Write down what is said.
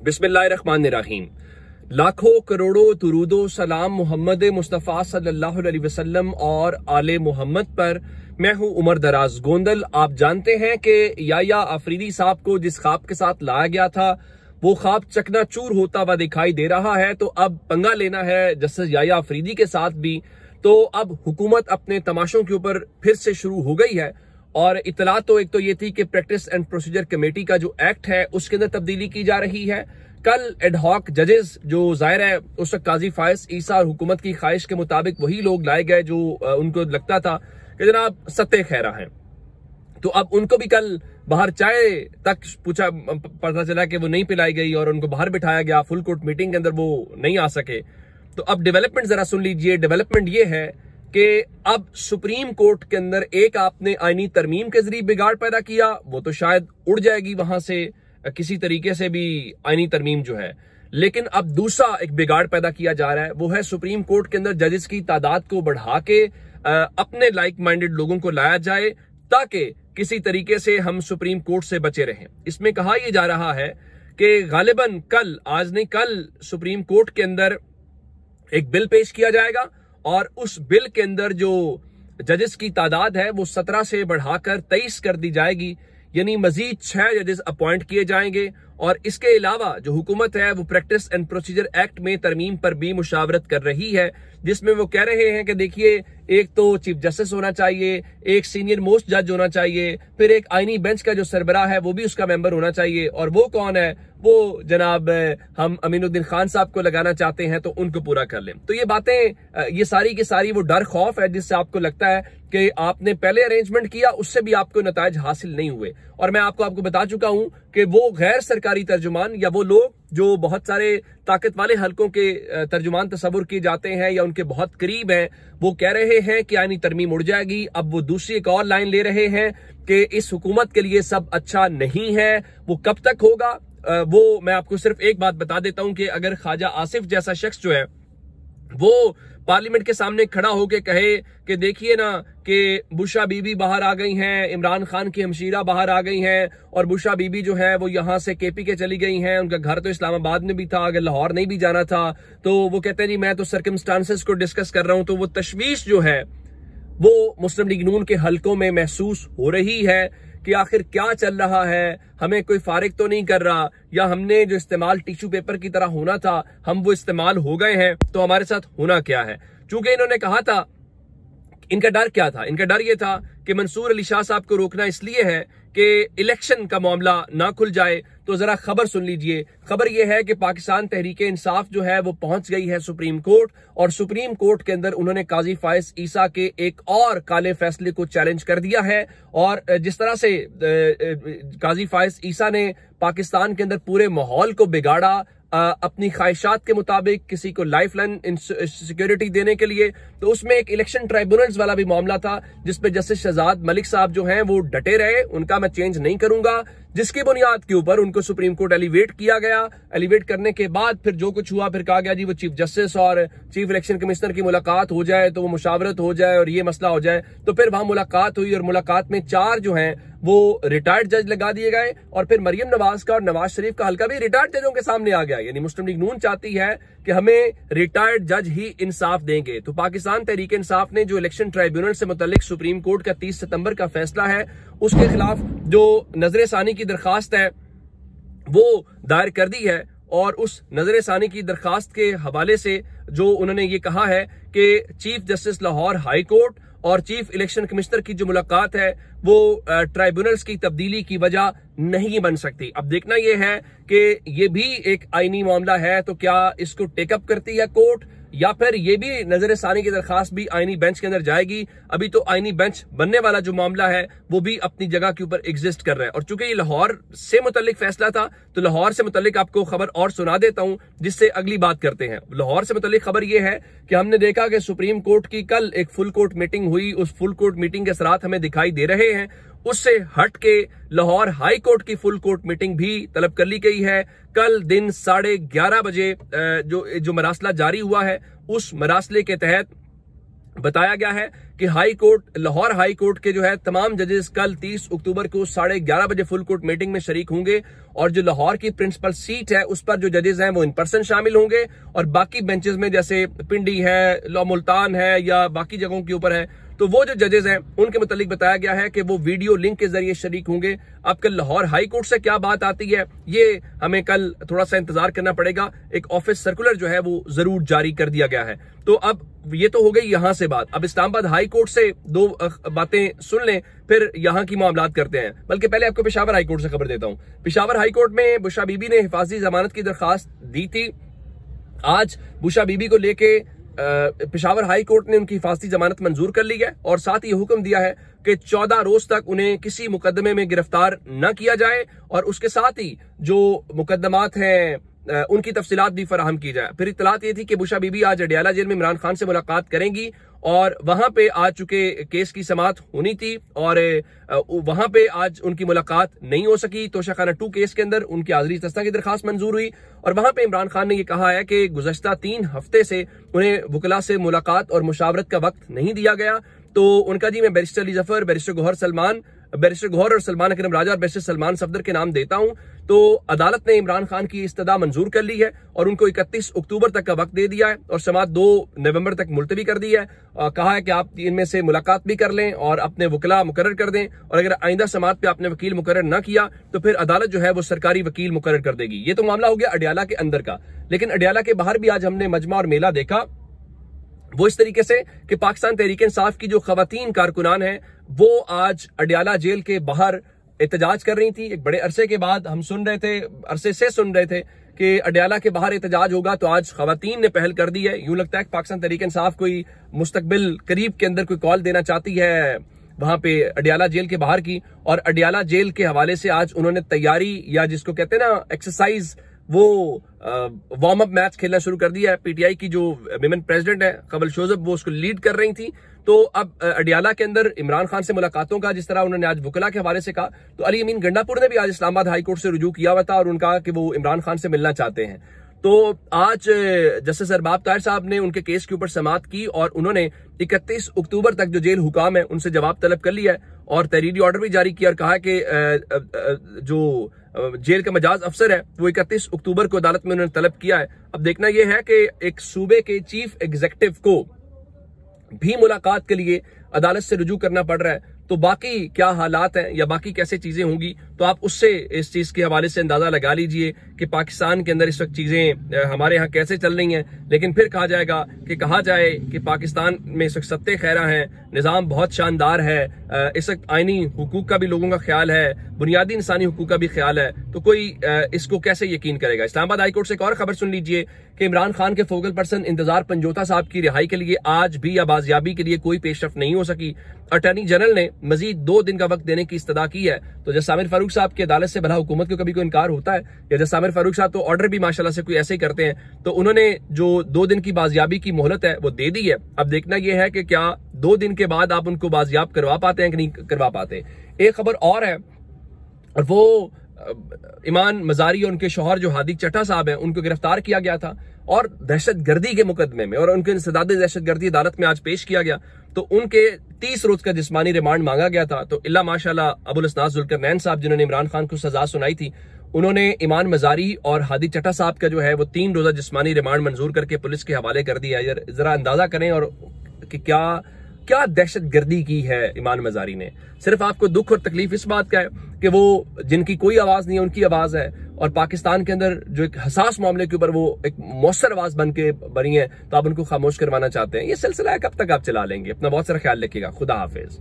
बिस्मिल्लाहिर्रहमानिर्रहीम। लाखों करोड़ों दुरूदो सलाम मोहम्मद मुस्तफ़ा सल्लल्लाहु अलैहि वसल्लम और आले मोहम्मद पर। मैं हूं उमर दराज गोंदल। आप जानते हैं कि याया अफरीदी साहब को जिस ख्वाब के साथ लाया गया था वो ख्वाब चकनाचूर होता हुआ दिखाई दे रहा है। तो अब पंगा लेना है जस्टिस याया अफरीदी के साथ भी। तो अब हुकूमत अपने तमाशों के ऊपर फिर से शुरू हो गई है। और इतला तो एक तो ये थी कि प्रैक्टिस एंड प्रोसीजर कमेटी का जो एक्ट है उसके अंदर तब्दीली की जा रही है। कल एडहॉक जजेस जो जाहिर है उस वक्त काजी फायज ईसा और हुकूमत की ख्वाहिश के मुताबिक वही लोग लाए गए जो उनको लगता था कि जनाब सत्ते खैरा हैं। तो अब उनको भी कल बाहर चाय तक पूछा, पता चला कि वो नहीं पिलाई गई और उनको बाहर बिठाया गया। फुल कोर्ट मीटिंग के अंदर वो नहीं आ सके। तो अब डेवलपमेंट जरा सुन लीजिए। डेवलपमेंट ये है कि अब सुप्रीम कोर्ट के अंदर एक आपने आईनी तरमीम के जरिए बिगाड़ पैदा किया, वो तो शायद उड़ जाएगी वहां से किसी तरीके से भी आईनी तरमीम जो है। लेकिन अब दूसरा एक बिगाड़ पैदा किया जा रहा है, वो है सुप्रीम कोर्ट के अंदर जजेस की तादाद को बढ़ा के अपने लाइक माइंडेड लोगों को लाया जाए ताकि किसी तरीके से हम सुप्रीम कोर्ट से बचे रहें। इसमें कहा यह जा रहा है कि गालिबन कल, आज नहीं कल, सुप्रीम कोर्ट के अंदर एक बिल पेश किया जाएगा और उस बिल के अंदर जो जजेस की तादाद है वो 17 से बढ़ाकर 23 कर दी जाएगी। यानी मजीद 6 जजेस अपॉइंट किए जाएंगे। और इसके अलावा जो हुकूमत है वो प्रैक्टिस एंड प्रोसीजर एक्ट में तरमीम पर भी मुशावरत कर रही है, जिसमें वो कह रहे हैं कि देखिए, एक तो चीफ जस्टिस होना चाहिए, एक सीनियर मोस्ट जज होना चाहिए, फिर एक आईनी बेंच का जो सरबराह है वो भी उसका मेंबर होना चाहिए। और वो कौन है? वो जनाब हम अमीनुद्दीन खान साहब को लगाना चाहते हैं, तो उनको पूरा कर लें। तो ये बातें, ये सारी की सारी वो डर खौफ है जिससे आपको लगता है कि आपने पहले अरेंजमेंट किया, उससे भी आपको नताइज हासिल नहीं हुए। और मैं आपको बता चुका हूं कि वो गैर सरकारी तर्जुमान या वो लोग जो बहुत सारे ताकत वाले हलकों के तर्जुमान तस्वुर किए जाते हैं या उनके बहुत करीब हैं, वो कह रहे हैं कि आईनी तरमीम उड़ जाएगी। अब वो दूसरी एक और लाइन ले रहे हैं कि इस हुकूमत के लिए सब अच्छा नहीं है। वो कब तक होगा वो मैं आपको सिर्फ एक बात बता देता हूं कि अगर ख्वाजा आसिफ जैसा शख्स जो है वो पार्लियामेंट के सामने खड़ा होकर कहे कि देखिए ना कि बुशरा बीबी बाहर आ गई हैं, इमरान खान की हमशीरा बाहर आ गई हैं और बुशरा बीबी जो है वो यहां से केपी के चली गई हैं, उनका घर तो इस्लामाबाद में भी था, अगर लाहौर नहीं भी जाना था, तो वो कहते हैं जी मैं तो सर्कमस्टांसेस को डिस्कस कर रहा हूं। तो वो तशवीश जो है वो मुस्लिम लीग नून के हलकों में महसूस हो रही है कि आखिर क्या चल रहा है, हमें कोई फारिग तो नहीं कर रहा, या हमने जो इस्तेमाल टिश्यू पेपर की तरह होना था हम वो इस्तेमाल हो गए हैं, तो हमारे साथ होना क्या है। चूंकि इन्होंने कहा था, इनका डर क्या था? इनका डर ये था कि मंसूर अली शाह साहब को रोकना इसलिए है कि इलेक्शन का मामला ना खुल जाए। तो जरा खबर सुन लीजिए। खबर यह है कि पाकिस्तान तहरीक इंसाफ जो है वो पहुंच गई है सुप्रीम कोर्ट, और सुप्रीम कोर्ट के अंदर उन्होंने काजी फायज ईसा के एक और काले फैसले को चैलेंज कर दिया है। और जिस तरह से काजी फायज ईसा ने पाकिस्तान के अंदर पूरे माहौल को बिगाड़ा अपनी ख्वाहिशात के मुताबिक, किसी को लाइफ लाइन सिक्योरिटी देने के लिए, तो उसमें एक इलेक्शन ट्राइब्यूनल्स वाला भी मामला था जिसपे जस्टिस शहजाद मलिक साहब जो हैं वो डटे रहे, उनका मैं चेंज नहीं करूंगा, जिसकी बुनियाद के ऊपर उनको सुप्रीम कोर्ट एलिवेट किया गया। एलिवेट करने के बाद फिर जो कुछ हुआ, फिर कहा गया जी वो चीफ जस्टिस और चीफ इलेक्शन कमिश्नर की मुलाकात हो जाए तो वो मुशावरत हो जाए और ये मसला हो जाए। तो फिर वहां मुलाकात हुई और मुलाकात में 4 जो हैं वो रिटायर्ड जज लगा दिए गए, और फिर मरियम नवाज का और नवाज शरीफ का हल्का भी रिटायर्ड जजों के सामने आ गया। यानी मुस्लिम लीग नून चाहती है कि हमें रिटायर्ड जज ही इंसाफ देंगे। तो पाकिस्तान तहरीक इंसाफ ने जो इलेक्शन ट्राइब्यूनल से मुतल्लिक सुप्रीम कोर्ट का 30 सितंबर का फैसला है उसके खिलाफ जो नजर सानी की दरखास्त है वो दायर कर दी है। और उस नजर सानी की दरखास्त के हवाले से जो उन्होंने ये कहा है कि chief justice Lahore high court और चीफ इलेक्शन कमिश्नर की जो मुलाकात है वो ट्राइब्यूनल्स की तब्दीली की वजह नहीं बन सकती। अब देखना यह है कि ये भी एक आईनी मामला है, तो क्या इसको टेकअप करती है कोर्ट, या फिर ये भी नजर सानी की दरखास्त भी आईनी बेंच के अंदर जाएगी। अभी तो आईनी बेंच बनने वाला जो मामला है वो भी अपनी जगह के ऊपर एग्जिस्ट कर रहा है। और चूंकि ये लाहौर से मुतल्लिक फैसला था तो लाहौर से मुतल्लिक आपको खबर और सुना देता हूं जिससे अगली बात करते हैं। लाहौर से मुतल्लिक खबर ये है कि हमने देखा कि सुप्रीम कोर्ट की कल एक फुल कोर्ट मीटिंग हुई, उस फुल कोर्ट मीटिंग के असरात हमें दिखाई दे रहे हैं। उससे हट के लाहौर हाई कोर्ट की फुल कोर्ट मीटिंग भी तलब कर ली गई है। कल दिन 11:30 बजे जो मरासला जारी हुआ है उस मरासले के तहत बताया गया है कि high court, Lahore high court के जो है तमाम जजेस कल 30 अक्टूबर को 11:30 बजे फुल कोर्ट मीटिंग में शरीक होंगे और जो लाहौर की प्रिंसिपल सीट है उस पर जो जजेस हैं वो इन पर्सन शामिल होंगे और बाकी बेंचेस में जैसे पिंडी है, मुल्तान है या बाकी जगहों के ऊपर है, तो वो जो जजेस हैं उनके मुतालिक बताया गया है कि वो वीडियो लिंक के जरिए शरीक होंगे। अब कल लाहौर हाई कोर्ट से क्या बात आती है ये हमें कल थोड़ा सा इंतजार करना पड़ेगा। एक ऑफिस सर्कुलर जो है वो जरूर जारी कर दिया गया है। तो अब ये तो हो गई यहां से बात। अब इस्लामाबाद हाई कोर्ट से दो बातें सुन लें, फिर यहां की मामलात करते हैं। बल्कि पहले आपको पेशावर हाई कोर्ट से खबर देता हूं। पेशावर हाई कोर्ट में बुशरा बीबी ने हिफाजती जमानत की दरखास्त दी थी। आज बुशरा बीबी को लेके पेशावर हाई कोर्ट ने उनकी हिफाजती जमानत मंजूर कर ली है और साथ ही हुक्म दिया है कि 14 रोज तक उन्हें किसी मुकदमे में गिरफ्तार न किया जाए और उसके साथ ही जो मुकदमात हैं उनकी तफसीलात भी फराहम की जाए। फिर इत्तलात ये थी कि बुशरा बीबी आज अडियाला जेल में इमरान खान से मुलाकात करेंगी और वहां पे आ चुके केस की समाअत होनी थी और वहां पे आज उनकी मुलाकात नहीं हो सकी। तोशाखाना 2 केस के अंदर उनकी हाजिरी तस्ता की दरखास्त मंजूर हुई और वहां पे इमरान खान ने यह कहा है कि गुज़श्ता 3 हफ्ते से उन्हें वकला से मुलाकात और मुशावरत का वक्त नहीं दिया गया। तो उनका जी मैं बैरिस्टर अली जफर, बैरिस्टर गौहर और सलमान अकरम राजा और बैरिस्टर सलमान सफदर के नाम देता हूं। तो अदालत ने इमरान खान की इस्तदा मंजूर कर ली है और उनको 31 अक्टूबर तक का वक्त दे दिया है और समाअत 2 नवंबर तक मुलतवी कर दी है। कहा है कि आप इनमें से मुलाकात भी कर लें और अपने वकला मुकर्रर कर दें और अगर आइंदा समाअत पे आपने वकील मुकर्रर ना किया तो फिर अदालत जो है वो सरकारी वकील मुकर्रर कर देगी। ये तो मामला हो गया अडियाला के अंदर का। लेकिन अडियाला के बाहर भी आज हमने मजमा और मेला देखा, वो इस तरीके से कि पाकिस्तान तहरीक इंसाफ की जो खवातीन कारकुनान हैं वो आज अडियाला जेल के बाहर एहतजाज कर रही थी। एक बड़े अरसे के बाद हम सुन रहे थे कि अडियाला के बाहर एहतजाज होगा, तो आज खवातीन ने पहल कर दी है। यूं लगता है कि पाकिस्तान तहरीक इंसाफ कोई मुस्तकबिल करीब के अंदर कोई कॉल देना चाहती है वहां पे अडियाला जेल के बाहर की। और अडियाला जेल के हवाले से आज उन्होंने तैयारी या जिसको कहते हैं ना एक्सरसाइज, वो वार्म अप मैच खेलना शुरू कर दिया है। पीटीआई की जो विमेन प्रेसिडेंट है कबल शोजब, वो उसको लीड कर रही थी। तो अब अडियाला के अंदर इमरान खान से मुलाकातों का, जिस तरह उन्होंने आज वकला के हवाले से कहा, तो अली अमीन गंडापुर ने भी आज इस्लामाबाद हाई कोर्ट से रुजू किया हुआ था और उन्होंने कहा कि वो इमरान खान से मिलना चाहते हैं। तो आज जस्टिस अरबाब ताहिर साहब ने उनके केस के ऊपर समाअत की और उन्होंने 31 अक्टूबर तक जो जेल हुकाम है उनसे जवाब तलब कर लिया है और तहरीरी ऑर्डर भी जारी किया और कहा कि जो जेल का मजाज अफसर है वो 31 अक्टूबर को अदालत में उन्होंने तलब किया है। अब देखना यह है कि एक सूबे के चीफ एग्जीक्यूटिव को भी मुलाकात के लिए अदालत से रुजू करना पड़ रहा है, तो बाकी क्या हालात हैं या बाकी कैसे चीजें होंगी, तो आप उससे इस चीज के हवाले से अंदाजा लगा लीजिए कि पाकिस्तान के अंदर इस वक्त चीजें हमारे यहाँ कैसे चल रही हैं। लेकिन फिर कहा जाए कि पाकिस्तान में इस वक्त सत्ते खैरा है, निजाम बहुत शानदार है, इस वक्त आईनी हुकूक का भी लोगों का ख्याल है, बुनियादी इंसानी हुकूक का भी ख्याल है, तो कोई इसको कैसे यकीन करेगा। इस्लामाबाद हाईकोर्ट से एक और खबर सुन लीजिए कि इमरान खान के फोकल पर्सन इंतजार पंजोता साहब की रिहाई के लिए आज भी या बाजियाबी के लिए कोई पेशरफ नहीं हो सकी। अटॉर्नी जनरल ने मजीद 2 दिन का वक्त देने की इस्तदा की है। तो जज सामिर फारूक साहब की अदालत से भला हुकूमत को कभी कोई इनकार होता है? या जज सामिर फारूक साहब तो ऑर्डर भी माशाल्लाह से कोई ऐसे ही करते हैं। तो उन्होंने जो 2 दिन की बाजियाबी की मोहलत है वो दे दी है। अब देखना यह है कि क्या 2 दिन के बाद आप उनको बाजियाब करवा पाते हैं कि नहीं करवा पाते। एक खबर और है और वो ईमान मजारी और उनके शौहर जो हादी चट्टा साहब हैं उनको गिरफ्तार किया गया था और दहशतगर्दी के मुकदमे में और उनके इंसदाद दहशतगर्दी अदालत में आज पेश किया गया। तो उनके 30 रोज का जिस्मानी रिमांड मांगा गया था। तो इल्ला माशाल्लाह अबुल असनाद जुल्करनैन साहब जिन्होंने इमरान खान को सजा सुनाई थी, उन्होंने ईमान मजारी और हादी चट्टा साहब का जो है वो 3 रोजा जिस्मानी रिमांड मंजूर करके पुलिस के हवाले कर दिया। यार जरा अंदाजा करें और कि क्या दहशतगर्दी की है ईमान मजारी ने। सिर्फ आपको दुख और तकलीफ इस बात का है कि वो जिनकी कोई आवाज नहीं है उनकी आवाज है और पाकिस्तान के अंदर जो एक हसास मामले के ऊपर वो एक मौसर आवाज बन के बनी है, तो आप उनको खामोश करवाना चाहते हैं। ये सिलसिला है, कब तक आप चला लेंगे। अपना बहुत सारा ख्याल रखिएगा। खुदा हाफिज।